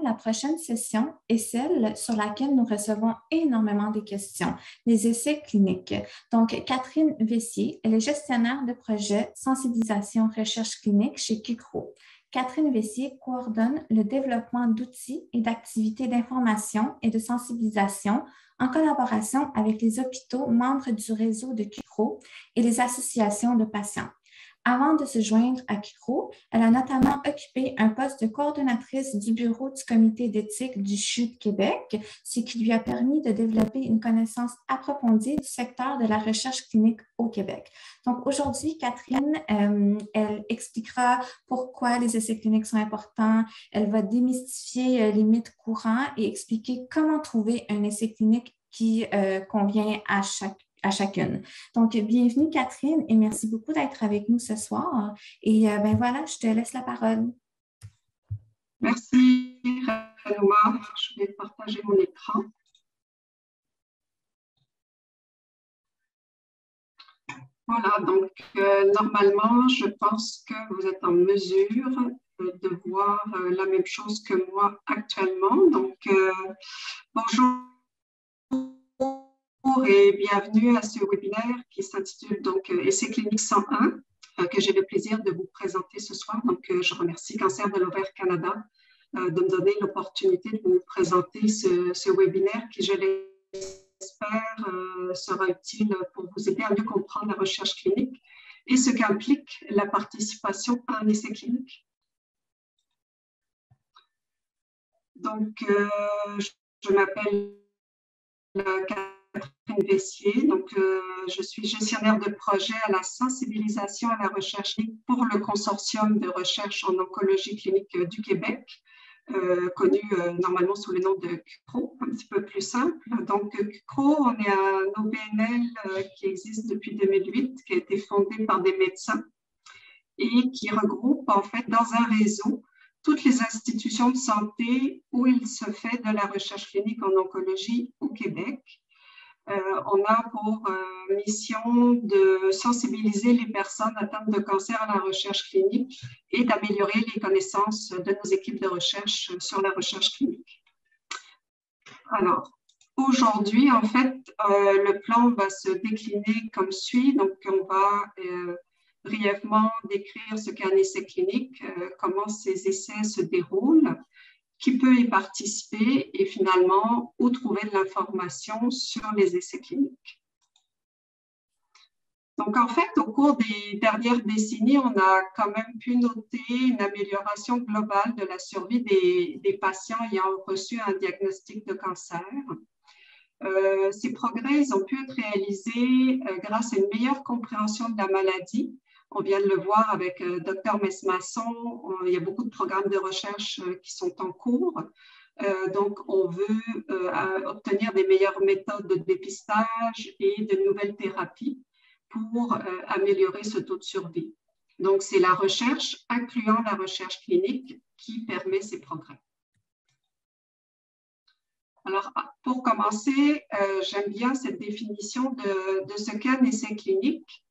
la prochaine session est celle sur laquelle nous recevons énormément de questions, les essais cliniques. Donc, Catherine Vessier, elle est gestionnaire de projet sensibilisation recherche clinique chez Kikro. Catherine Vessier coordonne le développement d'outils et d'activités d'information et de sensibilisation en collaboration avec les hôpitaux membres du réseau de Kikro et les associations de patients. Avant de se joindre à Kikro, elle a notamment occupé un poste de coordonnatrice du bureau du comité d'éthique du CHU de Québec, ce qui lui a permis de développer une connaissance approfondie du secteur de la recherche clinique au Québec. Donc aujourd'hui, Catherine, elle expliquera pourquoi les essais cliniques sont importants, elle va démystifier les mythes courants et expliquer comment trouver un essai clinique qui convient à chacune. Donc, bienvenue Catherine et merci beaucoup d'être avec nous ce soir. Et ben voilà, je te laisse la parole. Merci, Ranouma. Je vais partager mon écran. Voilà, donc normalement, je pense que vous êtes en mesure de voir la même chose que moi actuellement. Donc, bonjour et bienvenue à ce webinaire qui s'intitule donc Essai clinique 101 que j'ai le plaisir de vous présenter ce soir. Donc, je remercie Cancer de l'Ovaire Canada de me donner l'opportunité de vous présenter ce webinaire qui, je l'espère, sera utile pour vous aider à mieux comprendre la recherche clinique et ce qu'implique la participation à un essai clinique. Donc, je m'appelle Catherine Vessier, donc je suis gestionnaire de projet à la sensibilisation à la recherche clinique pour le consortium de recherche en oncologie clinique du Québec, connu normalement sous le nom de Kikro, un petit peu plus simple. Donc Kikro, on est un OBNL qui existe depuis 2008, qui a été fondé par des médecins et qui regroupe en fait dans un réseau toutes les institutions de santé où il se fait de la recherche clinique en oncologie au Québec. On a pour mission de sensibiliser les personnes atteintes de cancer à la recherche clinique et d'améliorer les connaissances de nos équipes de recherche sur la recherche clinique. Alors, aujourd'hui, en fait, le plan va se décliner comme suit. Donc, on va brièvement décrire ce qu'est un essai clinique, comment ces essais se déroulent, qui peut y participer et finalement où trouver de l'information sur les essais cliniques. Donc en fait, au cours des dernières décennies, on a quand même pu noter une amélioration globale de la survie des patients ayant reçu un diagnostic de cancer. Ces progrès ils ont pu être réalisés grâce à une meilleure compréhension de la maladie. On vient de le voir avec Dr Mess-Masson, il y a beaucoup de programmes de recherche qui sont en cours. Donc, on veut obtenir des meilleures méthodes de dépistage et de nouvelles thérapies pour améliorer ce taux de survie. Donc, c'est la recherche, incluant la recherche clinique, qui permet ces progrès. Alors, pour commencer, j'aime bien cette définition de ce qu'est un essai clinique.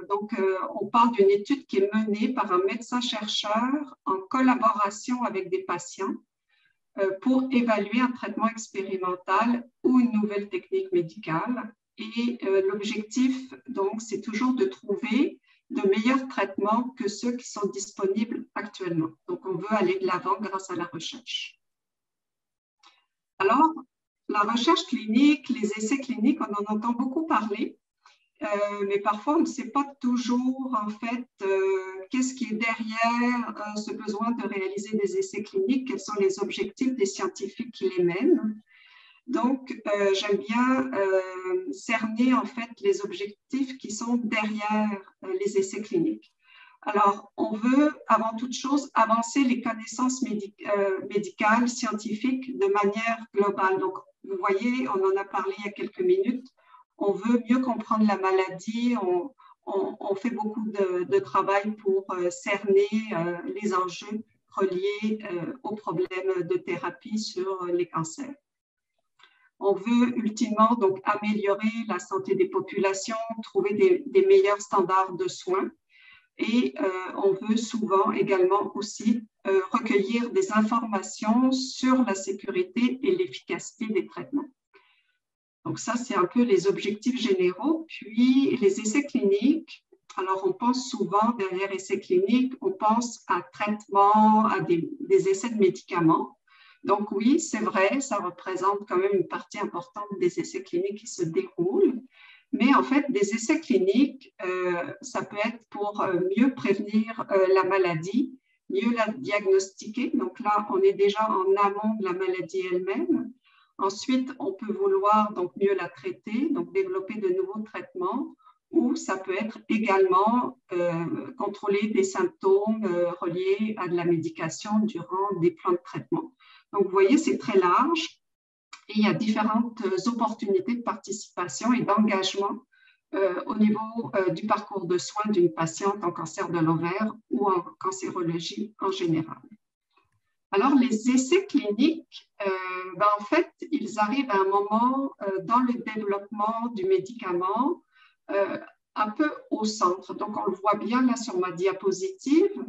On parle d'une étude qui est menée par un médecin-chercheur en collaboration avec des patients pour évaluer un traitement expérimental ou une nouvelle technique médicale. Et l'objectif, donc, c'est toujours de trouver de meilleurs traitements que ceux qui sont disponibles actuellement. Donc, on veut aller de l'avant grâce à la recherche. Alors, la recherche clinique, les essais cliniques, on en entend beaucoup parler. Mais parfois, on ne sait pas toujours, en fait, qu'est-ce qui est derrière ce besoin de réaliser des essais cliniques, quels sont les objectifs des scientifiques qui les mènent. Donc, j'aime bien cerner, en fait, les objectifs qui sont derrière les essais cliniques. Alors, on veut, avant toute chose, avancer les connaissances médicales, scientifiques de manière globale. Donc, vous voyez, on en a parlé il y a quelques minutes. On veut mieux comprendre la maladie, on fait beaucoup de travail pour cerner les enjeux reliés aux problèmes de thérapie sur les cancers. On veut ultimement donc améliorer la santé des populations, trouver des meilleurs standards de soins Et on veut souvent également aussi recueillir des informations sur la sécurité et l'efficacité des traitements. Donc ça, c'est un peu les objectifs généraux. Puis les essais cliniques. Alors, on pense souvent, derrière essais cliniques, on pense à traitement, à des essais de médicaments. Donc oui, c'est vrai, ça représente quand même une partie importante des essais cliniques qui se déroulent. Mais en fait, des essais cliniques, ça peut être pour mieux prévenir la maladie, mieux la diagnostiquer. Donc là, on est déjà en amont de la maladie elle-même. Ensuite, on peut vouloir donc mieux la traiter, donc développer de nouveaux traitements, ou ça peut être également contrôler des symptômes reliés à de la médication durant des plans de traitement. Donc, vous voyez, c'est très large. Et il y a différentes opportunités de participation et d'engagement au niveau du parcours de soins d'une patiente en cancer de l'ovaire ou en cancérologie en général. Alors, les essais cliniques, en fait, ils arrivent à un moment dans le développement du médicament un peu au centre. Donc, on le voit bien là sur ma diapositive.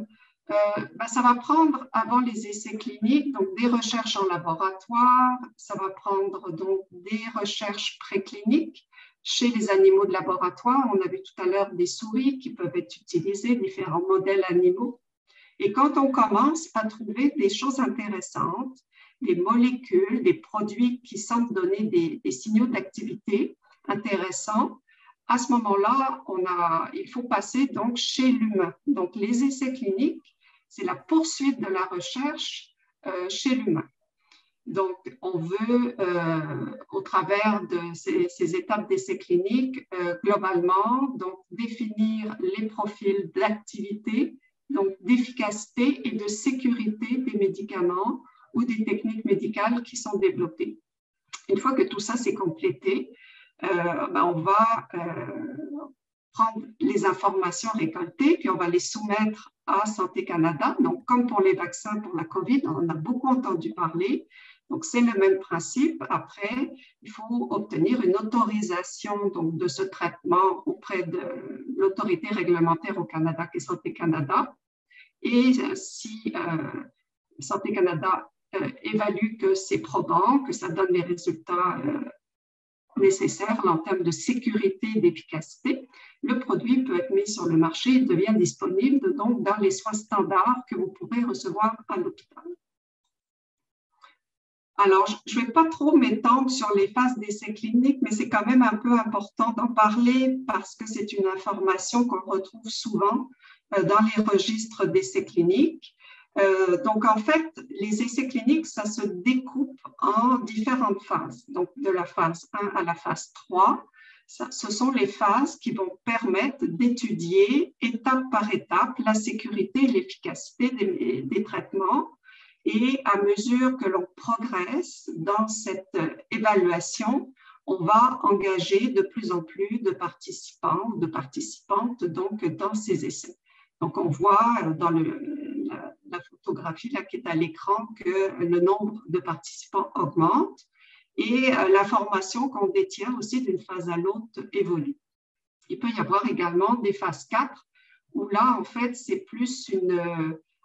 Ça va prendre avant les essais cliniques, donc des recherches en laboratoire, ça va prendre donc des recherches précliniques chez les animaux de laboratoire. On a vu tout à l'heure des souris qui peuvent être utilisées, différents modèles animaux. Et quand on commence à trouver des choses intéressantes, des molécules, des produits qui semblent donner des signaux d'activité intéressants, à ce moment-là, il faut passer donc chez l'humain. Donc, les essais cliniques, c'est la poursuite de la recherche chez l'humain. Donc, on veut, au travers de ces étapes d'essais cliniques, globalement, donc, définir les profils d'activité, donc d'efficacité et de sécurité des médicaments ou des techniques médicales qui sont développées. Une fois que tout ça s'est complété, on va prendre les informations récoltées, puis on va les soumettre à Santé Canada. Donc, comme pour les vaccins pour la COVID, on en a beaucoup entendu parler. Donc, c'est le même principe. Après, il faut obtenir une autorisation donc, de ce traitement auprès de l'autorité réglementaire au Canada, qui est Santé Canada. Et si Santé Canada évalue que c'est probant, que ça donne les résultats nécessaires en termes de sécurité et d'efficacité, le produit peut être mis sur le marché et devient disponible donc dans les soins standards que vous pourrez recevoir à l'hôpital. Alors, je ne vais pas trop m'étendre sur les phases d'essais cliniques, mais c'est quand même un peu important d'en parler parce que c'est une information qu'on retrouve souvent dans les registres d'essais cliniques. Donc, en fait, les essais cliniques, ça se découpe en différentes phases. Donc, de la phase 1 à la phase 3, ce sont les phases qui vont permettre d'étudier étape par étape la sécurité et l'efficacité des traitements. Et à mesure que l'on progresse dans cette évaluation, on va engager de plus en plus de participants, de participantes donc, dans ces essais. Donc, on voit dans la photographie là, qui est à l'écran que le nombre de participants augmente et l'information qu'on détient aussi d'une phase à l'autre évolue. Il peut y avoir également des phases 4 où là, en fait, c'est plus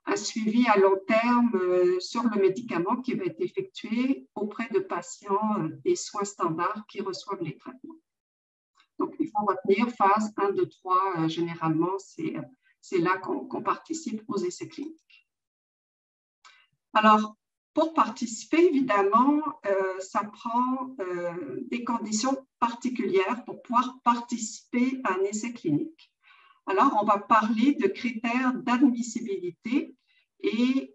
un suivi à long terme sur le médicament qui va être effectué auprès de patients des soins standards qui reçoivent les traitements. Donc, il faut retenir phase 1, 2, 3, généralement, c'est là qu'on participe aux essais cliniques. Alors, pour participer, évidemment, ça prend des conditions particulières pour pouvoir participer à un essai clinique. Alors, on va parler de critères d'admissibilité et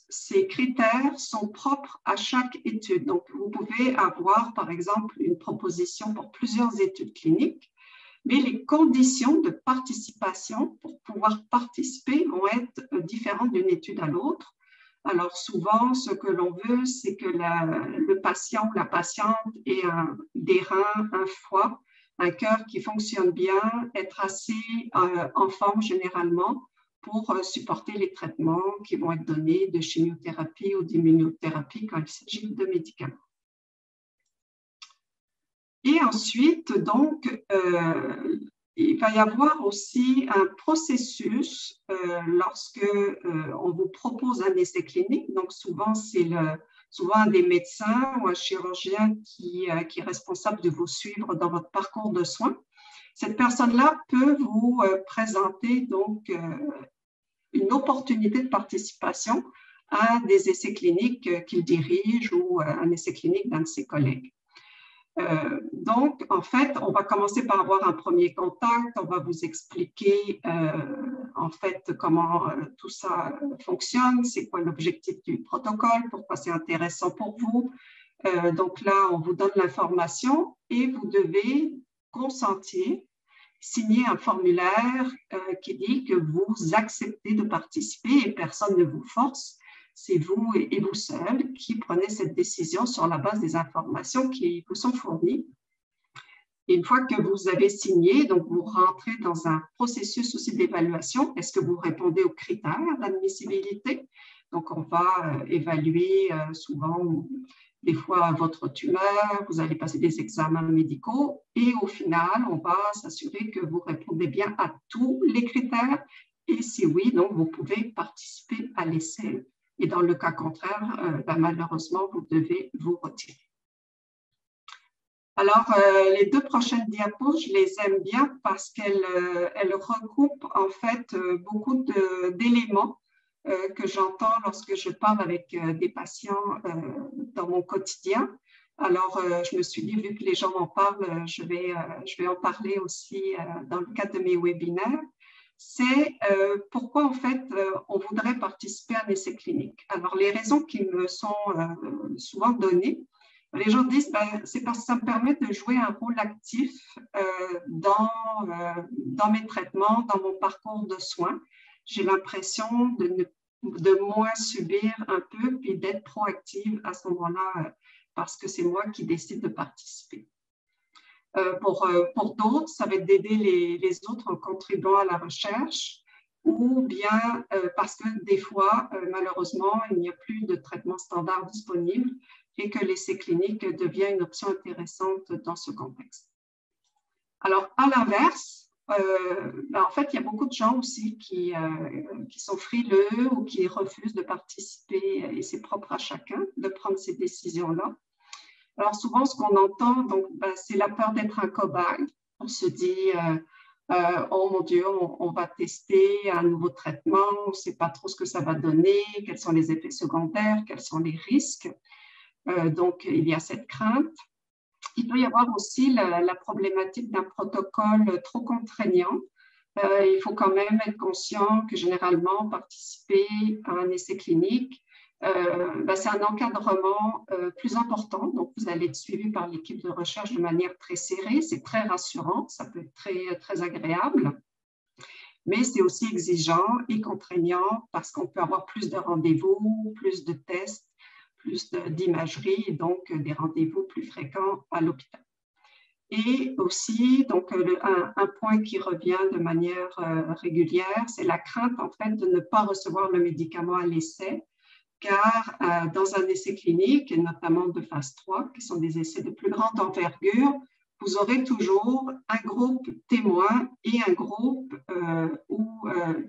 ces critères sont propres à chaque étude. Donc, vous pouvez avoir, par exemple, une proposition pour plusieurs études cliniques, mais les conditions de participation pour pouvoir participer vont être différentes d'une étude à l'autre. Alors, souvent, ce que l'on veut, c'est que le patient ou la patiente ait des reins, un foie, un cœur qui fonctionne bien, être assez en forme généralement pour supporter les traitements qui vont être donnés de chimiothérapie ou d'immunothérapie quand il s'agit de médicaments. Et ensuite, donc, il va y avoir aussi un processus lorsque on vous propose un essai clinique. Donc, souvent, c'est souvent un des médecins ou un chirurgien qui est responsable de vous suivre dans votre parcours de soins. Cette personne-là peut vous présenter donc une opportunité de participation à des essais cliniques qu'il dirige ou un essai clinique d'un de ses collègues. Donc, en fait, on va commencer par avoir un premier contact, on va vous expliquer en fait comment tout ça fonctionne, c'est quoi l'objectif du protocole, pourquoi c'est intéressant pour vous. Donc là, on vous donne l'information et vous devez consentir, signer un formulaire qui dit que vous acceptez de participer et personne ne vous force. C'est vous et vous seul qui prenez cette décision sur la base des informations qui vous sont fournies. Et une fois que vous avez signé, donc vous rentrez dans un processus aussi d'évaluation. Est-ce que vous répondez aux critères d'admissibilité? Donc, on va évaluer souvent, des fois, votre tumeur, vous allez passer des examens médicaux et au final, on va s'assurer que vous répondez bien à tous les critères. Et si oui, donc vous pouvez participer à l'essai. Et dans le cas contraire, malheureusement, vous devez vous retirer. Alors, les deux prochaines diapos, je les aime bien parce qu'elles recoupent en fait beaucoup d'éléments que j'entends lorsque je parle avec des patients dans mon quotidien. Alors, je me suis dit, vu que les gens m'en parlent, je vais en parler aussi dans le cadre de mes webinaires. C'est pourquoi, en fait, on voudrait participer à un essai clinique. Alors, les raisons qui me sont souvent données, les gens disent, c'est parce que ça me permet de jouer un rôle actif dans mes traitements, dans mon parcours de soins. J'ai l'impression de moins subir un peu puis d'être proactive à ce moment-là parce que c'est moi qui décide de participer. Pour d'autres, ça va être d'aider les autres en contribuant à la recherche ou bien parce que des fois, malheureusement, il n'y a plus de traitement standard disponible et que l'essai clinique devient une option intéressante dans ce contexte. Alors, à l'inverse, en fait, il y a beaucoup de gens aussi qui sont frileux ou qui refusent de participer, et c'est propre à chacun de prendre ces décisions-là. Alors, souvent, ce qu'on entend, c'est la peur d'être un cobaye. On se dit, oh mon Dieu, on va tester un nouveau traitement, on ne sait pas trop ce que ça va donner, quels sont les effets secondaires, quels sont les risques. Donc, il y a cette crainte. Il peut y avoir aussi la problématique d'un protocole trop contraignant. Il faut quand même être conscient que généralement, participer à un essai clinique, c'est un encadrement plus important. Donc, vous allez être suivi par l'équipe de recherche de manière très serrée. C'est très rassurant, ça peut être très, très agréable. Mais c'est aussi exigeant et contraignant parce qu'on peut avoir plus de rendez-vous, plus de tests, plus d'imagerie et donc des rendez-vous plus fréquents à l'hôpital. Et aussi, donc, un point qui revient de manière régulière, c'est la crainte en fait de ne pas recevoir le médicament à l'essai, car dans un essai clinique, et notamment de phase 3, qui sont des essais de plus grande envergure, vous aurez toujours un groupe témoin et un groupe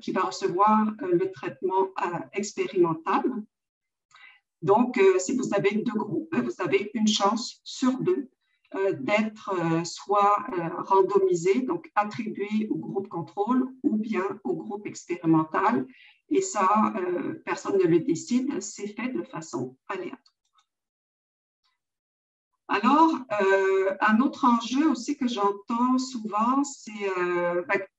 qui va recevoir le traitement expérimental. Donc, si vous avez deux groupes, vous avez une chance sur deux d'être soit randomisé, donc attribué au groupe contrôle ou bien au groupe expérimental. Et ça, personne ne le décide, c'est fait de façon aléatoire. Alors, un autre enjeu aussi que j'entends souvent, c'est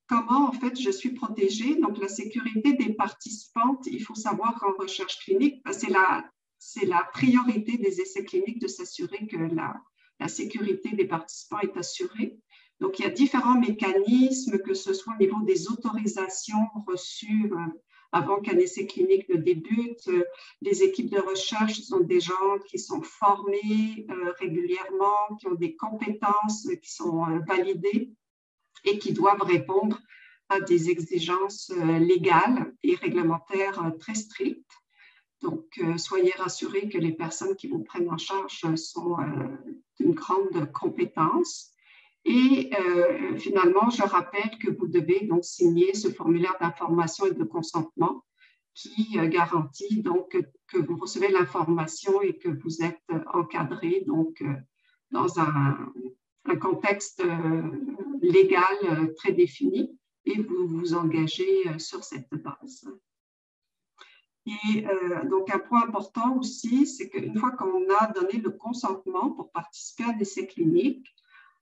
comment en fait je suis protégée. Donc, la sécurité des participantes, il faut savoir qu'en recherche clinique, c'est la priorité des essais cliniques de s'assurer que la sécurité des participants est assurée. Donc, il y a différents mécanismes, que ce soit au niveau des autorisations reçues avant qu'un essai clinique ne débute. Les équipes de recherche sont des gens qui sont formés régulièrement, qui ont des compétences qui sont validées et qui doivent répondre à des exigences légales et réglementaires très strictes. Donc, soyez rassurés que les personnes qui vous prennent en charge sont d'une grande compétence. Et finalement, je rappelle que vous devez donc signer ce formulaire d'information et de consentement qui garantit donc que vous recevez l'information et que vous êtes encadré donc dans un contexte légal très défini et vous vous engagez sur cette base. Et donc, un point important aussi, c'est qu'une fois qu'on a donné le consentement pour participer à un essai clinique,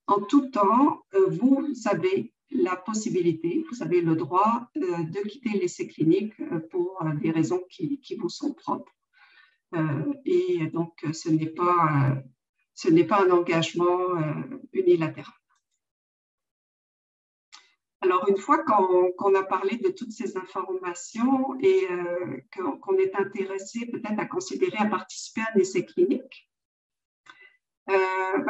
en tout temps, vous avez la possibilité, vous avez le droit de quitter l'essai clinique pour des raisons qui vous sont propres. Et donc, ce n'est pas un engagement unilatéral. Alors, une fois qu'on a parlé de toutes ces informations et qu'on est intéressé peut-être à considérer à participer à un essai clinique,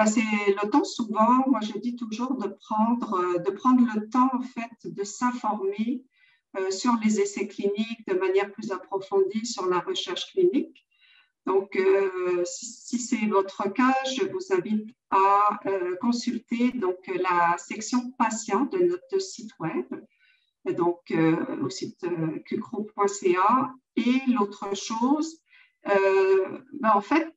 c'est le temps souvent, moi je dis toujours de prendre le temps en fait de s'informer sur les essais cliniques de manière plus approfondie sur la recherche clinique. Donc, si c'est votre cas, je vous invite à consulter donc, la section patient de notre site web, donc au site qcro.ca. Et l'autre chose, en fait,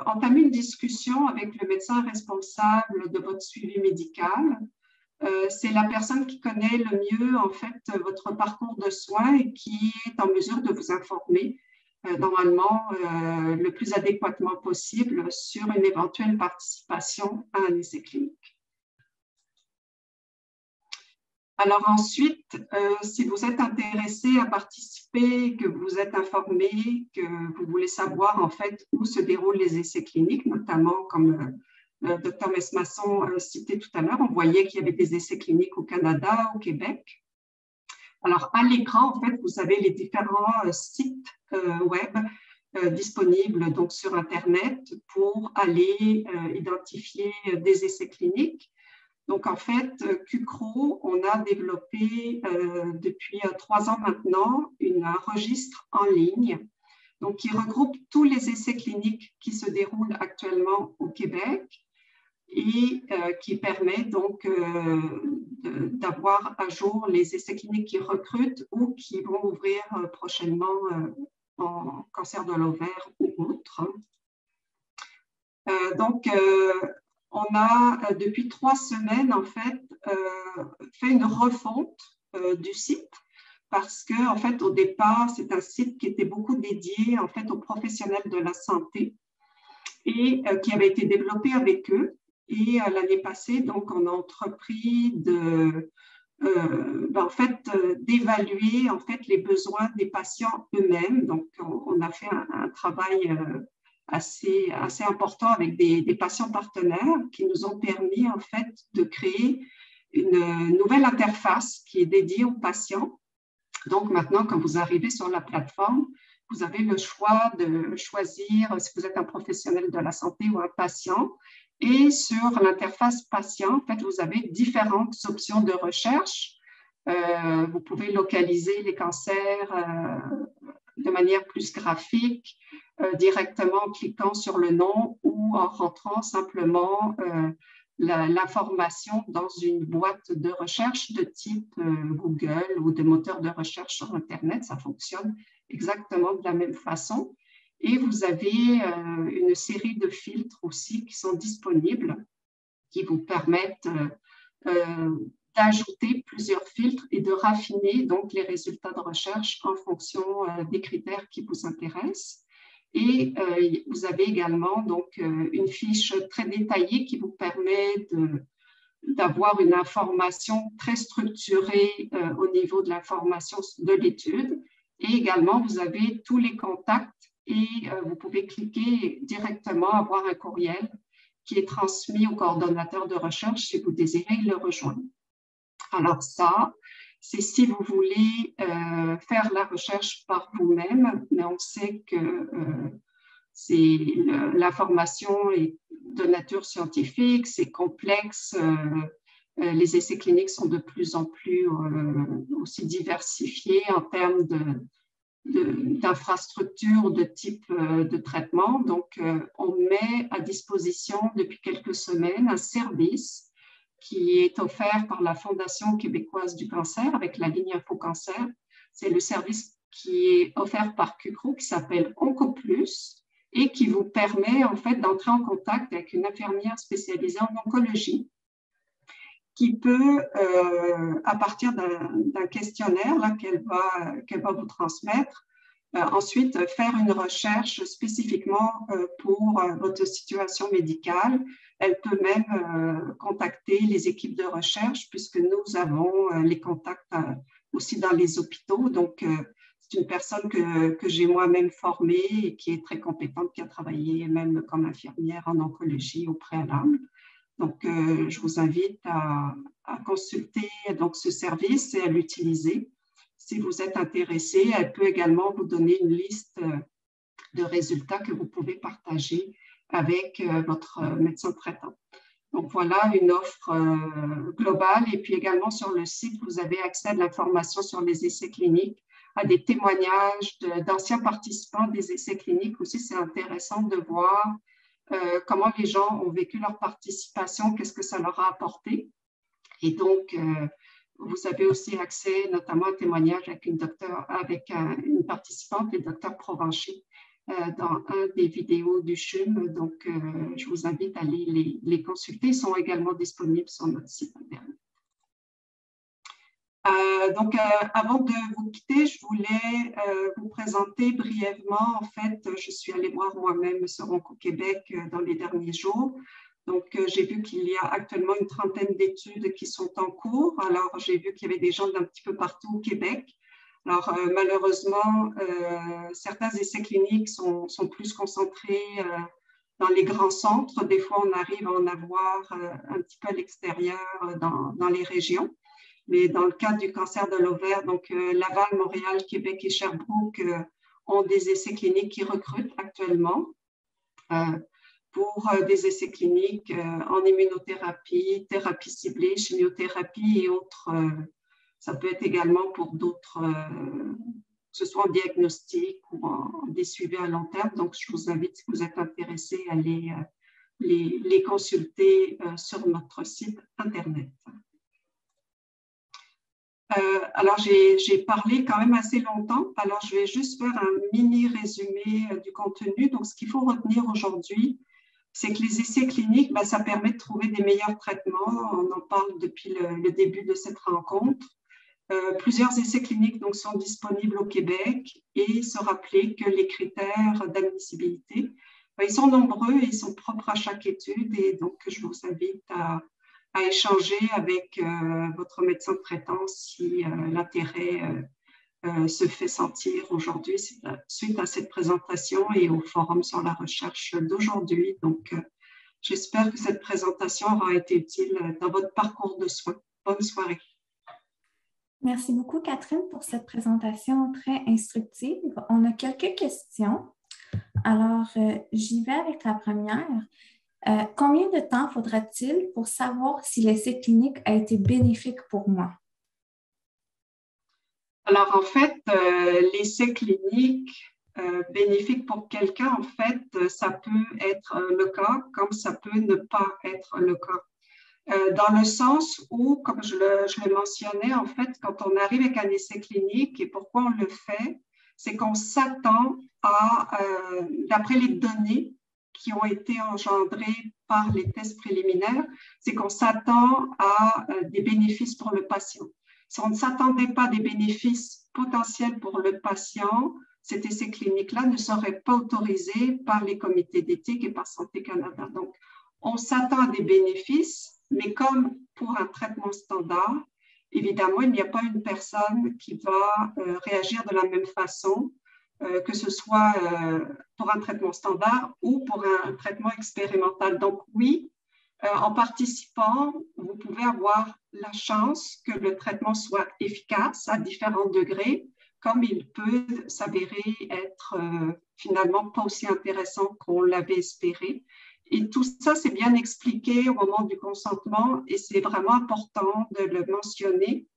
entamer une discussion avec le médecin responsable de votre suivi médical. C'est la personne qui connaît le mieux en fait votre parcours de soins et qui est en mesure de vous informer normalement le plus adéquatement possible sur une éventuelle participation à un essai clinique. Alors ensuite, si vous êtes intéressé à participer, que vous êtes informé, que vous voulez savoir en fait où se déroulent les essais cliniques, notamment comme le Dr Mesmasson citait tout à l'heure, on voyait qu'il y avait des essais cliniques au Canada, au Québec. Alors à l'écran, en fait, vous avez les différents sites web disponibles donc sur Internet pour aller identifier des essais cliniques. Donc, en fait, qcro, on a développé depuis 3 ans maintenant un registre en ligne donc, qui regroupe tous les essais cliniques qui se déroulent actuellement au Québec et qui permet donc d'avoir à jour les essais cliniques qui recrutent ou qui vont ouvrir prochainement en cancer de l'ovaire ou autre. On a, depuis 3 semaines, en fait, fait une refonte du site parce que, en fait, au départ, c'est un site qui était beaucoup dédié, en fait, aux professionnels de la santé et qui avait été développé avec eux. Et l'année passée, donc, on a entrepris d'évaluer, en fait, les besoins des patients eux-mêmes. Donc, on a fait un travail assez important avec des patients partenaires qui nous ont permis en fait de créer une nouvelle interface qui est dédiée aux patients. Donc maintenant, quand vous arrivez sur la plateforme, vous avez le choix de choisir si vous êtes un professionnel de la santé ou un patient. Et sur l'interface patient, en fait, vous avez différentes options de recherche. Vous pouvez localiser les cancers de manière plus graphique, directement en cliquant sur le nom ou en rentrant simplement l'information dans une boîte de recherche de type Google ou de moteur de recherche sur Internet. Ça fonctionne exactement de la même façon. Et vous avez une série de filtres aussi qui sont disponibles, qui vous permettent d'ajouter plusieurs filtres et de raffiner donc les résultats de recherche en fonction des critères qui vous intéressent. Et vous avez également donc une fiche très détaillée qui vous permet d'avoir une information très structurée au niveau de l'information de l'étude. Et également, vous avez tous les contacts et vous pouvez cliquer directement, avoir un courriel qui est transmis au coordonnateur de recherche si vous désirez le rejoindre. Alors ça, c'est si vous voulez faire la recherche par vous-même, mais on sait que l'information est de nature scientifique, c'est complexe, les essais cliniques sont de plus en plus aussi diversifiés en termes d'infrastructures de type de traitement. Donc, on met à disposition depuis quelques semaines un service qui est offert par la Fondation québécoise du cancer avec la ligne Info Cancer. C'est le service qui est offert par QCRO qui s'appelle OncoPlus et qui vous permet en fait d'entrer en contact avec une infirmière spécialisée en oncologie qui peut, à partir d'un questionnaire qu'elle va vous transmettre, ensuite faire une recherche spécifiquement pour votre situation médicale. Elle peut même contacter les équipes de recherche puisque nous avons les contacts aussi dans les hôpitaux. Donc, c'est une personne que j'ai moi-même formée et qui est très compétente, qui a travaillé même comme infirmière en oncologie au préalable. Donc, je vous invite à consulter donc, ce service et à l'utiliser. Si vous êtes intéressé, elle peut également vous donner une liste de résultats que vous pouvez partager avec votre médecin traitant. Donc, voilà une offre globale. Et puis également sur le site, vous avez accès à de l'information sur les essais cliniques, à des témoignages d'anciens participants des essais cliniques. Aussi, c'est intéressant de voir comment les gens ont vécu leur participation, qu'est-ce que ça leur a apporté. Et donc, vous avez aussi accès notamment à un témoignage avec une participante, le docteur Provencher, dans un des vidéos du CHUM. Donc, je vous invite à aller les consulter. Ils sont également disponibles sur notre site internet. Donc, avant de vous quitter, je voulais vous présenter brièvement. En fait, je suis allée voir moi-même sur Onco-Québec dans les derniers jours. Donc, j'ai vu qu'il y a actuellement une trentaine d'études qui sont en cours. Alors, j'ai vu qu'il y avait des gens d'un petit peu partout au Québec. Alors, malheureusement, certains essais cliniques sont plus concentrés dans les grands centres. Des fois, on arrive à en avoir un petit peu à l'extérieur dans les régions. Mais dans le cadre du cancer de l'ovaire, donc Laval, Montréal, Québec et Sherbrooke ont des essais cliniques qui recrutent actuellement pour des essais cliniques en immunothérapie, thérapie ciblée, chimiothérapie et autres. Ça peut être également pour d'autres, que ce soit en diagnostic ou en des suivis à long terme. Donc, je vous invite, si vous êtes intéressé, à aller les consulter sur notre site Internet. Alors, j'ai parlé quand même assez longtemps. Alors, je vais juste faire un mini résumé du contenu. Donc, ce qu'il faut retenir aujourd'hui, c'est que les essais cliniques, ça permet de trouver des meilleurs traitements. On en parle depuis le début de cette rencontre. Plusieurs essais cliniques donc, sont disponibles au Québec et se rappeler que les critères d'admissibilité, ils sont nombreux et ils sont propres à chaque étude. Et donc, je vous invite à échanger avec votre médecin traitant si l'intérêt se fait sentir aujourd'hui suite à cette présentation et au forum sur la recherche d'aujourd'hui. Donc, j'espère que cette présentation aura été utile dans votre parcours de soins. Bonne soirée. Merci beaucoup, Catherine, pour cette présentation très instructive. On a quelques questions. Alors, j'y vais avec la première. Combien de temps faudra-t-il pour savoir si l'essai clinique a été bénéfique pour moi? Alors, en fait, l'essai clinique bénéfique pour quelqu'un, en fait, ça peut être le cas comme ça peut ne pas être le cas. Dans le sens où, comme je le mentionnais, en fait, quand on arrive avec un essai clinique et pourquoi on le fait, c'est qu'on s'attend à, d'après les données qui ont été engendrées par les tests préliminaires, c'est qu'on s'attend à des bénéfices pour le patient. Si on ne s'attendait pas à des bénéfices potentiels pour le patient, cet essai clinique-là ne serait pas autorisé par les comités d'éthique et par Santé Canada. Donc, on s'attend à des bénéfices, mais comme pour un traitement standard, évidemment, il n'y a pas une personne qui va réagir de la même façon, que ce soit pour un traitement standard ou pour un traitement expérimental. Donc oui, en participant, vous pouvez avoir la chance que le traitement soit efficace à différents degrés, comme il peut s'avérer être finalement pas aussi intéressant qu'on l'avait espéré. Et tout ça, c'est bien expliqué au moment du consentement et c'est vraiment important de le mentionner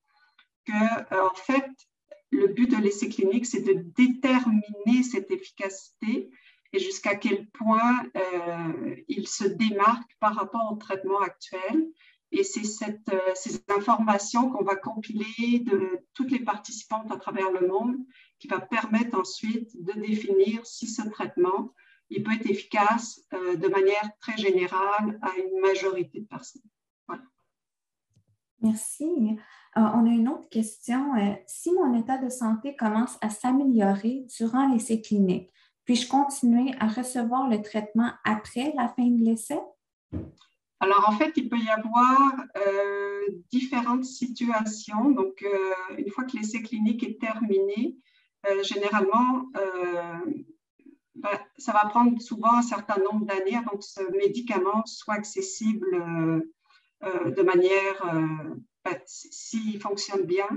que, en fait, le but de l'essai clinique, c'est de déterminer cette efficacité et jusqu'à quel point il se démarque par rapport au traitement actuel. Et c'est ces informations qu'on va compiler de toutes les participantes à travers le monde qui va permettre ensuite de définir si ce traitement il peut être efficace de manière très générale à une majorité de personnes. Voilà. Merci. On a une autre question. Si mon état de santé commence à s'améliorer durant l'essai clinique, puis-je continuer à recevoir le traitement après la fin de l'essai? Alors, en fait, il peut y avoir différentes situations. Donc, une fois que l'essai clinique est terminé, généralement, ça va prendre souvent un certain nombre d'années avant que ce médicament soit accessible de manière, s'il fonctionne bien,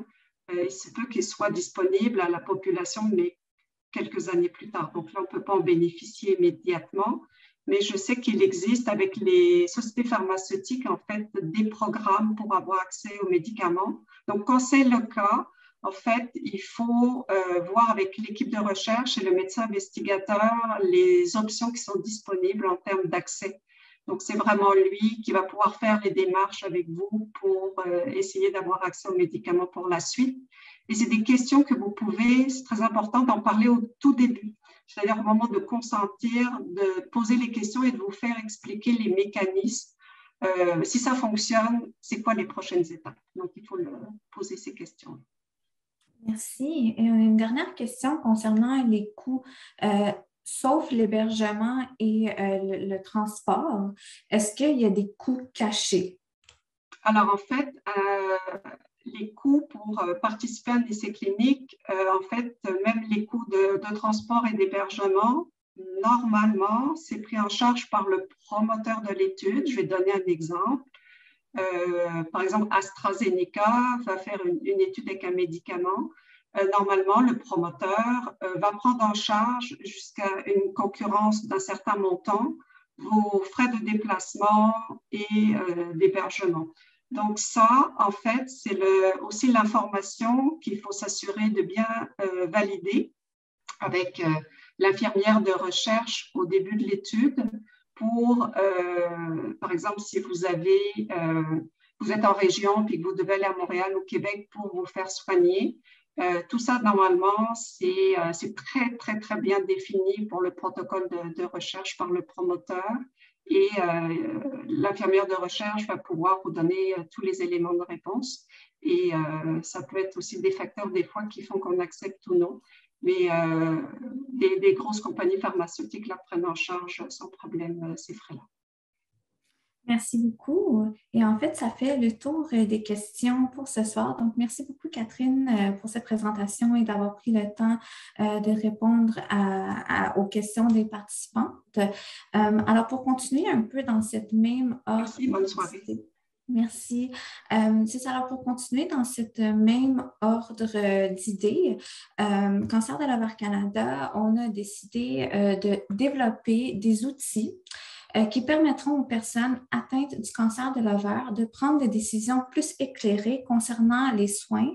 il se peut qu'il soit disponible à la population, mais quelques années plus tard. Donc là, on ne peut pas en bénéficier immédiatement, mais je sais qu'il existe avec les sociétés pharmaceutiques, en fait, des programmes pour avoir accès aux médicaments. Donc, quand c'est le cas, en fait, il faut voir avec l'équipe de recherche et le médecin investigateur les options qui sont disponibles en termes d'accès. Donc, c'est vraiment lui qui va pouvoir faire les démarches avec vous pour essayer d'avoir accès aux médicaments pour la suite. Et c'est des questions que vous pouvez, c'est très important d'en parler au tout début, c'est-à-dire au moment de consentir, de poser les questions et de vous faire expliquer les mécanismes. Si ça fonctionne, c'est quoi les prochaines étapes? Donc, il faut poser ces questions. Merci. Et une dernière question concernant les coûts, sauf l'hébergement et le transport. Est-ce qu'il y a des coûts cachés? Alors, en fait, les coûts pour participer à un essai clinique, en fait, même les coûts de transport et d'hébergement, normalement, c'est pris en charge par le promoteur de l'étude. Je vais donner un exemple. Par exemple, AstraZeneca va faire une étude avec un médicament. Normalement, le promoteur va prendre en charge jusqu'à une concurrence d'un certain montant vos frais de déplacement et d'hébergement. Donc ça, en fait, c'est aussi l'information qu'il faut s'assurer de bien valider avec l'infirmière de recherche au début de l'étude pour, par exemple, si vous êtes en région et que vous devez aller à Montréal ou Québec pour vous faire soigner. Tout ça, normalement, c'est très, très, très bien défini pour le protocole de recherche par le promoteur. Et l'infirmière de recherche va pouvoir vous donner tous les éléments de réponse. Et ça peut être aussi des facteurs, des fois, qui font qu'on accepte ou non. Mais des grosses compagnies pharmaceutiques la prennent en charge sans problème, ces frais-là. Merci beaucoup. Et en fait, ça fait le tour des questions pour ce soir. Donc, merci beaucoup, Catherine, pour cette présentation et d'avoir pris le temps de répondre aux questions des participantes. Alors, pour continuer un peu dans cette même ordre... Merci, bonne soirée. Merci. C'est ça. Alors, pour continuer dans cette même ordre d'idées, Cancer de l'ovaire Canada, on a décidé de développer des outils qui permettront aux personnes atteintes du cancer de l'ovaire de prendre des décisions plus éclairées concernant les soins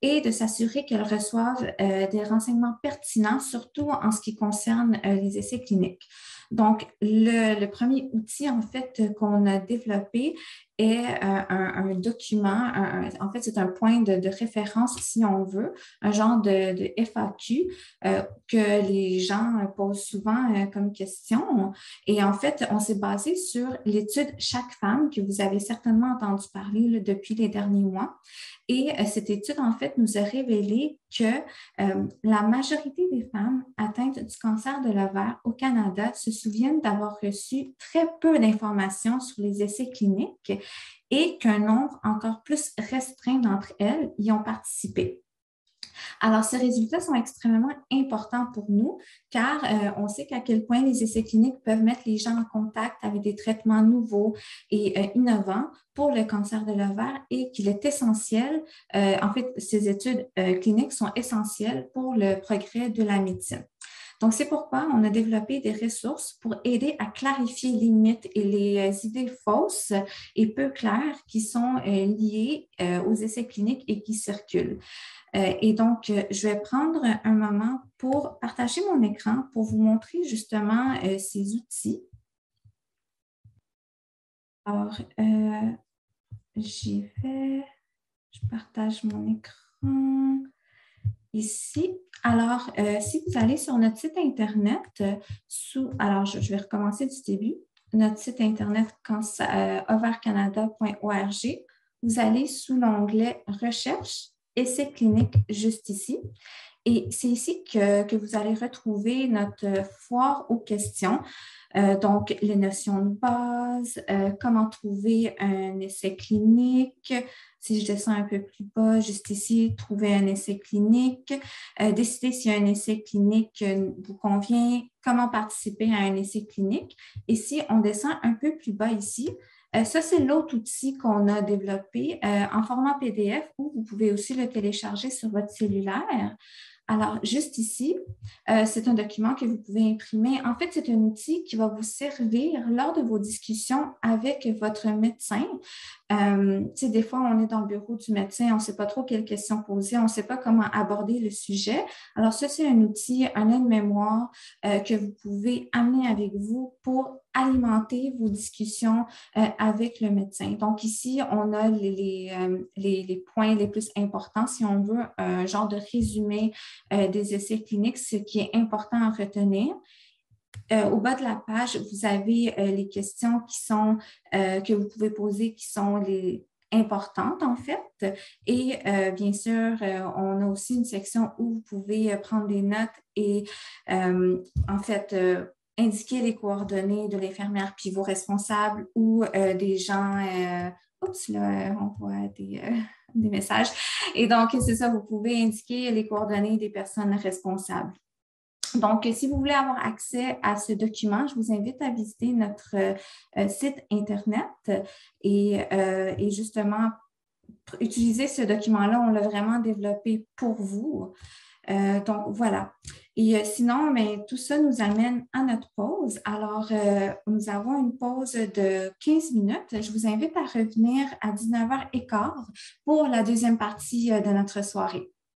et de s'assurer qu'elles reçoivent des renseignements pertinents, surtout en ce qui concerne les essais cliniques. Donc, le premier outil, en fait, qu'on a développé est un document, en fait, c'est un point de référence, si on veut, un genre de FAQ que les gens posent souvent comme question. Et en fait, on s'est basé sur l'étude Chaque femme, que vous avez certainement entendu parler là, depuis les derniers mois. Et cette étude, en fait, nous a révélé que la majorité des femmes atteintes du cancer de l'ovaire au Canada se souviennent d'avoir reçu très peu d'informations sur les essais cliniques et qu'un nombre encore plus restreint d'entre elles y ont participé. Alors, ces résultats sont extrêmement importants pour nous car on sait qu'à quel point les essais cliniques peuvent mettre les gens en contact avec des traitements nouveaux et innovants pour le cancer de l'ovaire et qu'il est essentiel, en fait, ces études cliniques sont essentielles pour le progrès de la médecine. Donc, c'est pourquoi on a développé des ressources pour aider à clarifier les mythes et les idées fausses et peu claires qui sont liées aux essais cliniques et qui circulent. Et donc, je vais prendre un moment pour partager mon écran pour vous montrer justement ces outils. Alors, j'y vais. Je partage mon écran ici. Alors, si vous allez sur notre site Internet, alors je vais recommencer du début, notre site Internet ovarescanada.org, vous allez sous l'onglet Recherche, essais cliniques juste ici. Et c'est ici que vous allez retrouver notre foire aux questions. Donc, les notions de base, comment trouver un essai clinique. Si je descends un peu plus bas, juste ici, trouver un essai clinique, décider si un essai clinique vous convient, comment participer à un essai clinique. Et si on descend un peu plus bas ici, ça, c'est l'autre outil qu'on a développé en format PDF où vous pouvez aussi le télécharger sur votre cellulaire. Alors, juste ici, c'est un document que vous pouvez imprimer. En fait, c'est un outil qui va vous servir lors de vos discussions avec votre médecin. Des fois, on est dans le bureau du médecin, on ne sait pas trop quelles questions poser, on ne sait pas comment aborder le sujet. Alors, ça, c'est un outil, un aide-mémoire que vous pouvez amener avec vous pour alimenter vos discussions avec le médecin. Donc, ici, on a les points les plus importants, si on veut, un genre de résumé des essais cliniques, ce qui est important à retenir. Au bas de la page, vous avez les questions que vous pouvez poser qui sont les importantes en fait. Et bien sûr, on a aussi une section où vous pouvez prendre des notes et en fait, indiquer les coordonnées de l'infirmière pivot responsable ou des gens, oups, là, on voit des messages. Et donc, c'est ça, vous pouvez indiquer les coordonnées des personnes responsables. Donc, si vous voulez avoir accès à ce document, je vous invite à visiter notre site Internet et justement, utiliser ce document-là. On l'a vraiment développé pour vous. Donc, voilà. Et sinon, mais tout ça nous amène à notre pause. Alors, nous avons une pause de 15 minutes. Je vous invite à revenir à 19h15 pour la deuxième partie de notre soirée.